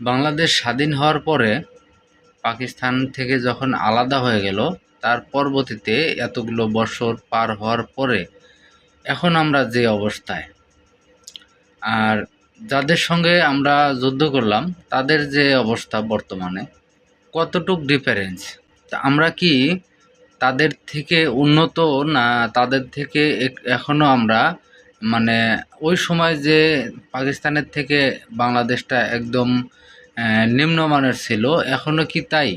বাংলাদেশ স্বাধীন হওয়ার পরে পাকিস্তান থেকে যখন আলাদা হয়ে গেল, তার পরবর্তীতে এতগুলো বছর পার হওয়ার পরে এখন আমরা যে অবস্থায়, আর যাদের সঙ্গে আমরা যুদ্ধ করলাম তাদের যে অবস্থা বর্তমানে, কতটুক ডিফারেন্স? তা আমরা কি তাদের থেকে উন্নত, না তাদের থেকে এখনো আমরা মানে ওই সময় যে পাকিস্তানের থেকে বাংলাদেশটা একদম নিম্নমানের ছিল, এখনো কি তাই?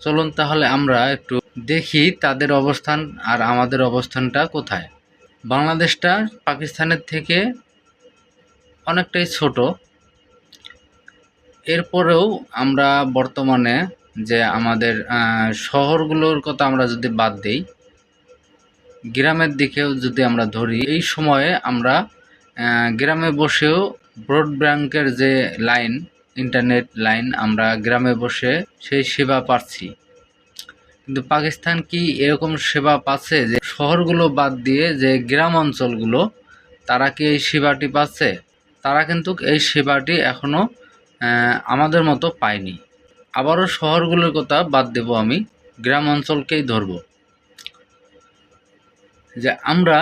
চলুন তাহলে আমরা একটু দেখি তাদের অবস্থান আর আমাদের অবস্থানটা কোথায়। বাংলাদেশটা পাকিস্তানের থেকে অনেকটাই ছোট, এরপরেও আমরা বর্তমানে যে আমাদের শহরগুলোর কথা আমরা যদি বাদ দিই, গ্রামের দিকেও যদি আমরা ধরি, এই সময়ে আমরা গ্রামে বসেও ব্রডব্যান্ডের যে লাইন, ইন্টারনেট লাইন, আমরা গ্রামে বসে সেই সেবা পাচ্ছি। কিন্তু পাকিস্তান কি এরকম সেবা পাচ্ছে যে শহরগুলো বাদ দিয়ে যে গ্রাম অঞ্চলগুলো, তারা কি এই সেবাটি পাচ্ছে? তারা কিন্তু এই সেবাটি এখনও আমাদের মতো পায়নি। আবারও শহরগুলোর কথা বাদ দেব, আমি গ্রাম অঞ্চলকেই ধরব। যে আমরা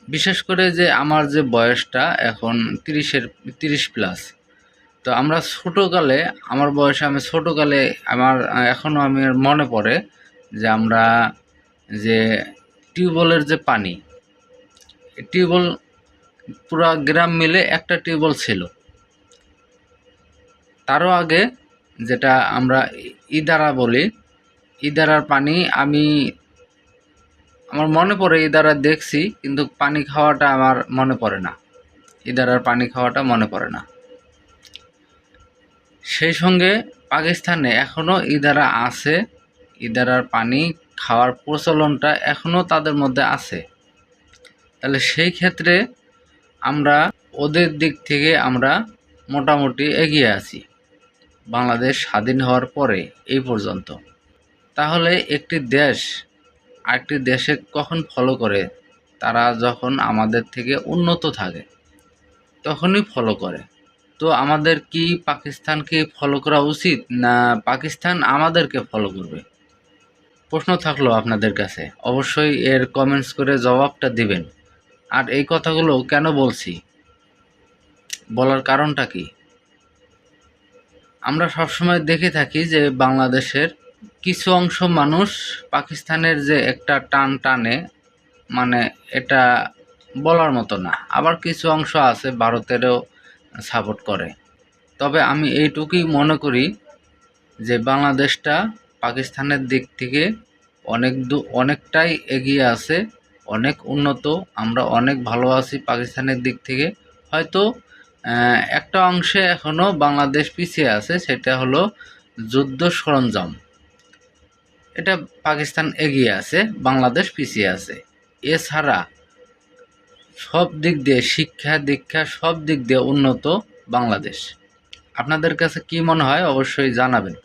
বিশেষ করে যে আমার যে বয়সটা এখন 30 প্লাস, তো আমরা ছোটোকালে, আমার বয়সে আমি ছোটোকালে আমার এখনও আমি মনে পড়ে যে আমরা যে টিউবওয়েলের যে পানি, টিউবওয়েল পুরা গ্রাম মিলে একটা টিউবওয়েল ছিল। তারও আগে যেটা আমরা ইদারা বলি, ইদারার পানি আমার মনে পড়ে, ইদারা দেখছি কিন্তু পানি খাওয়াটা আমার মনে পড়ে না, ইদারার পানি খাওয়াটা মনে পড়ে না। সেই সঙ্গে পাকিস্তানে এখনও ইদারা আছে, ইদারার পানি খাওয়ার প্রচলনটা এখনও তাদের মধ্যে আছে। তাহলে সেই ক্ষেত্রে আমরা ওদের দিক থেকে আমরা মোটামুটি এগিয়ে আছি বাংলাদেশ স্বাধীন হওয়ার পরে এই পর্যন্ত। তাহলে একটি দেশ আরেকটি দেশে কখন ফলো করে? তারা যখন আমাদের থেকে উন্নত থাকে তখনই ফলো করে। তো আমাদের কি পাকিস্তানকে ফলো করা উচিত, না পাকিস্তান আমাদেরকে ফলো করবে? প্রশ্ন থাকলো আপনাদের কাছে, অবশ্যই এর কমেন্টস করে জবাবটা দিবেন। আর এই কথাগুলো কেন বলছি, বলার কারণটা কি? আমরা সবসময় দেখে থাকি যে বাংলাদেশের কিছু অংশ মানুষ পাকিস্তানের যে একটা টান টানে, মানে এটা বলার মতো না। আবার কিছু অংশ আছে ভারতেরও সাপোর্ট করে। তবে আমি এইটুকুই মনে করি যে বাংলাদেশটা পাকিস্তানের দিক থেকে অনেকটাই এগিয়ে আছে, অনেক উন্নত। আমরা অনেক ভালো আছি পাকিস্তানের দিক থেকে। হয়তো একটা অংশে এখনও বাংলাদেশ পিছিয়ে আছে, সেটা হলো যুদ্ধ সরঞ্জাম। এটা পাকিস্তান এগিয়ে আছে, বাংলাদেশ পিছিয়ে আছে। এছাড়া সব দিক দিয়ে, শিক্ষা দীক্ষা সব দিক দিয়ে উন্নত বাংলাদেশ। আপনাদের কাছে কি মনে হয় অবশ্যই জানাবেন।